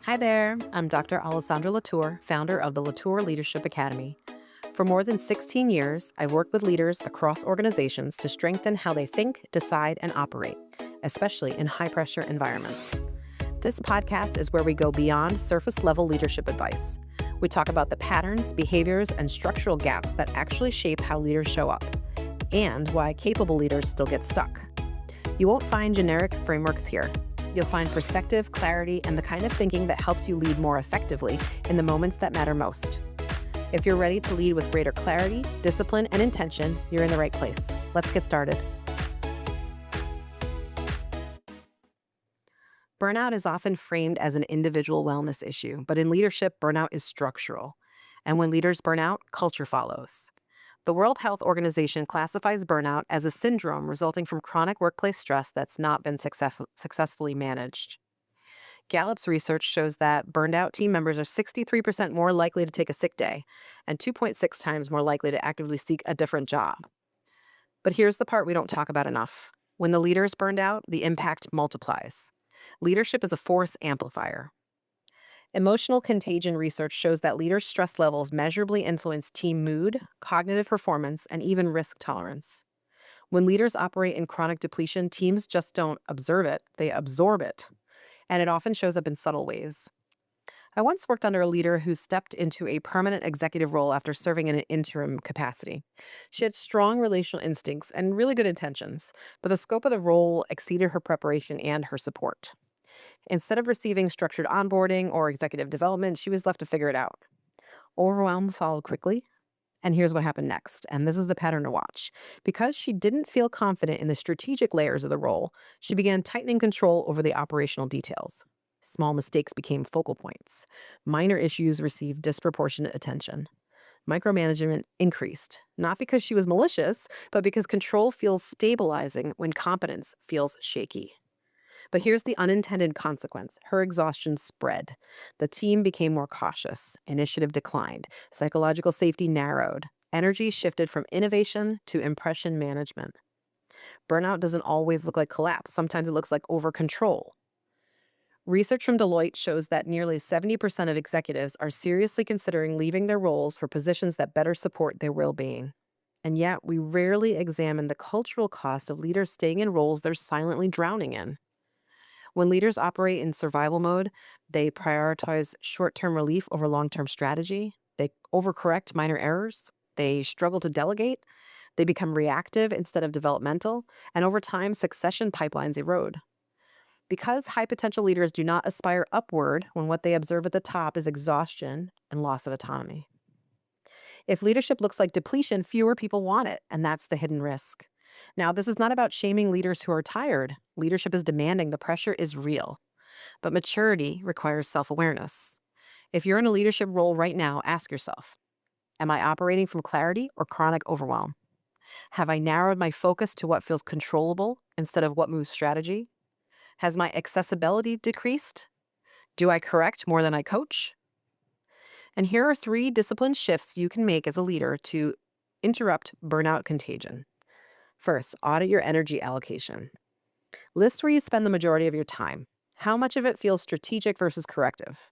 Hi there, I'm Dr. Alessandra Latour, founder of the Latour Leadership Academy. For more than 16 years, I've worked with leaders across organizations to strengthen how they think, decide, and operate, especially in high pressure environments. This podcast is where we go beyond surface level leadership advice. We talk about the patterns, behaviors, and structural gaps that actually shape how leaders show up, and why capable leaders still get stuck. You won't find generic frameworks here. You'll find perspective, clarity, and the kind of thinking that helps you lead more effectively in the moments that matter most. If you're ready to lead with greater clarity, discipline, and intention, you're in the right place. Let's get started. Burnout is often framed as an individual wellness issue, but in leadership, burnout is structural. And when leaders burn out, culture follows. The World Health Organization classifies burnout as a syndrome resulting from chronic workplace stress that's not been successfully managed. Gallup's research shows that burned out team members are 63% more likely to take a sick day and 2.6 times more likely to actively seek a different job. But here's the part we don't talk about enough. When the leader is burned out, the impact multiplies. Leadership is a force amplifier. Emotional contagion research shows that leaders' stress levels measurably influence team mood, cognitive performance, and even risk tolerance. When leaders operate in chronic depletion, teams just don't observe it, they absorb it. And it often shows up in subtle ways. I once worked under a leader who stepped into a permanent executive role after serving in an interim capacity. She had strong relational instincts and really good intentions, but the scope of the role exceeded her preparation and her support. Instead of receiving structured onboarding or executive development, she was left to figure it out. Overwhelm followed quickly. And here's what happened next. And this is the pattern to watch. Because she didn't feel confident in the strategic layers of the role, she began tightening control over the operational details. Small mistakes became focal points. Minor issues received disproportionate attention. Micromanagement increased, not because she was malicious, but because control feels stabilizing when competence feels shaky. But here's the unintended consequence. Her exhaustion spread. The team became more cautious. Initiative declined. Psychological safety narrowed. Energy shifted from innovation to impression management. Burnout doesn't always look like collapse. Sometimes it looks like over control. Research from Deloitte shows that nearly 70% of executives are seriously considering leaving their roles for positions that better support their well being. And yet, we rarely examine the cultural cost of leaders staying in roles they're silently drowning in. When leaders operate in survival mode, they prioritize short term relief over long term strategy. They overcorrect minor errors. They struggle to delegate. They become reactive instead of developmental. And over time, succession pipelines erode. Because high potential leaders do not aspire upward when what they observe at the top is exhaustion and loss of autonomy. If leadership looks like depletion, fewer people want it, and that's the hidden risk. Now, this is not about shaming leaders who are tired. Leadership is demanding, the pressure is real. But maturity requires self awareness. If you're in a leadership role right now, ask yourself, am I operating from clarity or chronic overwhelm? Have I narrowed my focus to what feels controllable instead of what moves strategy? Has my accessibility decreased? Do I correct more than I coach? And here are 3 discipline shifts you can make as a leader to interrupt burnout contagion. First, audit your energy allocation. List where you spend the majority of your time. How much of it feels strategic versus corrective?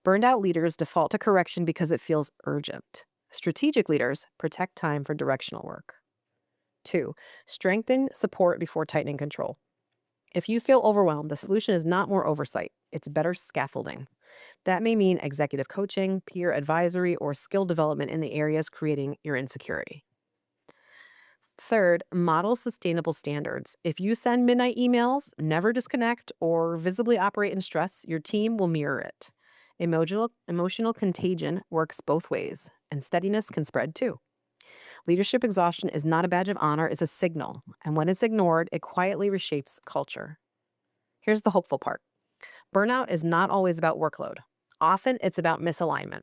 Burned out leaders default to correction because it feels urgent. Strategic leaders protect time for directional work. 2, strengthen support before tightening control. If you feel overwhelmed, the solution is not more oversight, it's better scaffolding. That may mean executive coaching, peer advisory, or skill development in the areas creating your insecurity. Third, model sustainable standards. If you send midnight emails, never disconnect, or visibly operate in stress, your team will mirror it. Emotional contagion works both ways, and steadiness can spread too. Leadership exhaustion is not a badge of honor, it's a signal. And when it's ignored, it quietly reshapes culture. Here's the hopeful part. Burnout is not always about workload. Often it's about misalignment,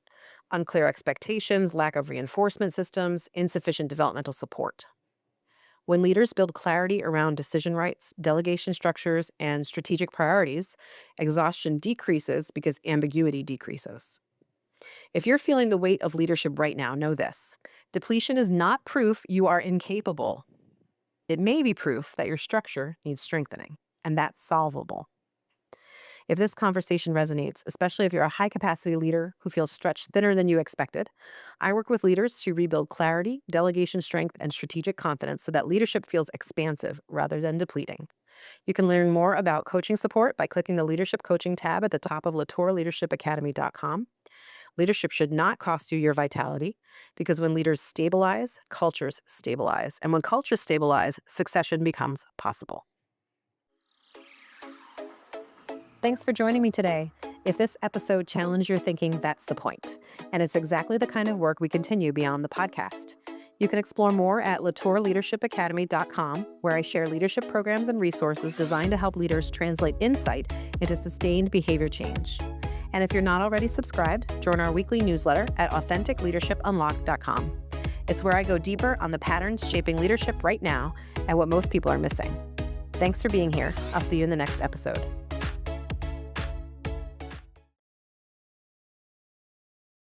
unclear expectations, lack of reinforcement systems, insufficient developmental support. When leaders build clarity around decision rights, delegation structures, and strategic priorities, exhaustion decreases because ambiguity decreases. If you're feeling the weight of leadership right now, know this. Depletion is not proof you are incapable. It may be proof that your structure needs strengthening, and that's solvable. If this conversation resonates, especially if you're a high capacity leader who feels stretched thinner than you expected, I work with leaders to rebuild clarity, delegation strength, and strategic confidence so that leadership feels expansive rather than depleting. You can learn more about coaching support by clicking the Leadership Coaching tab at the top of latourleadershipacademy.com. Leadership should not cost you your vitality because when leaders stabilize, cultures stabilize. And when cultures stabilize, succession becomes possible. Thanks for joining me today. If this episode challenged your thinking, that's the point. And it's exactly the kind of work we continue beyond the podcast. You can explore more at latourleadershipacademy.com, where I share leadership programs and resources designed to help leaders translate insight into sustained behavior change. And if you're not already subscribed, join our weekly newsletter at authenticleadershipunlocked.com. It's where I go deeper on the patterns shaping leadership right now and what most people are missing. Thanks for being here. I'll see you in the next episode.